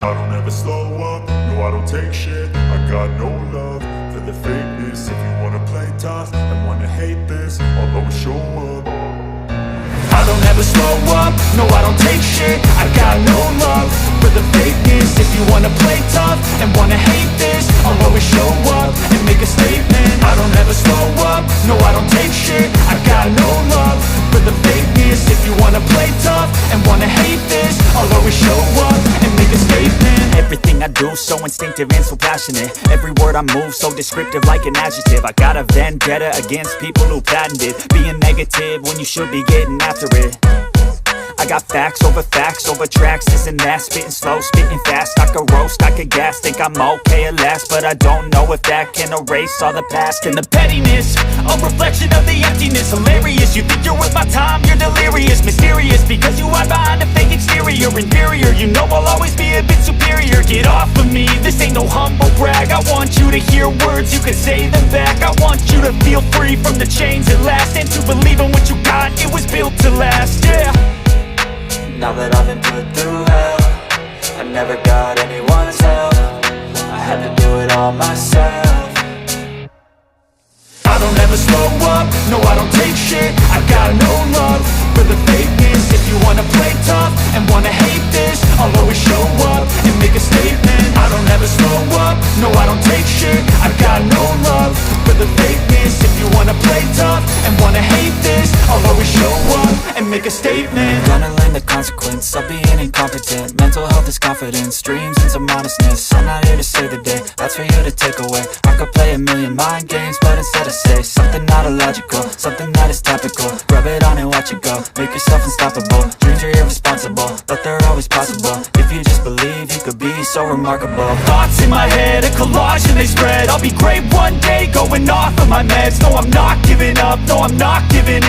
I don't ever slow up, no I don't take shit. I got no love for the fakeness. If you wanna play tough and wanna hate this, I'll always show up. I don't ever slow up, no I don't take shit. I got no love for the fakeness. If you wanna play tough and wanna hate this, I'll always show up and make a statement. I don't ever slow up, no I don't take shit. I got no love for the fakeness. If you wanna play tough and wanna hate this, I'll always show up and make a statement. Everything I do so instinctive and so passionate. Every word I move so descriptive like an adjective. I got a vendetta against people who patented being negative when you should be getting after it. I got facts over tracks, this and that. Spitting slow, spitting fast. I could roast, I could gas. Think I'm okay at last, but I don't know if that can erase all the past. And the pettiness, a reflection of the emptiness. Hilarious, you think you're worth my time, you're delirious. Mysterious, because you hide behind a fake exterior. Inferior, you know I'll always be a bit superior. Get off of me, this ain't no humble brag. I want you to hear words, you can say them back. I want you to feel free from the chains at last, and to believe in what you got, it was built to last, yeah. Now that I've been put through hell, I never got anyone's help. I had to do it all myself. I don't ever slow up, no I don't take shit. I got no love for the fakeness. If you wanna play tough and wanna hate this, I'll always show up and make a statement. I don't ever slow up, no I don't take shit. I got no love for the fakeness. If you wanna play tough and wanna hate this, I'll always show up and make a statement. Gonna learn the consequence of being incompetent. Mental health is confidence, dreams and some honestness. I'm not here to save the day, that's for you to take away. I could play a million mind games, but instead I say something not illogical, something that is topical. Rub it on and watch it go, make yourself unstoppable. Dreams are irresponsible, but they're always possible. If you just believe, you could be so remarkable. Thoughts in my head, a collage and they spread. I'll be great one day, going off of my meds. No, I'm not giving up, no, I'm not giving in.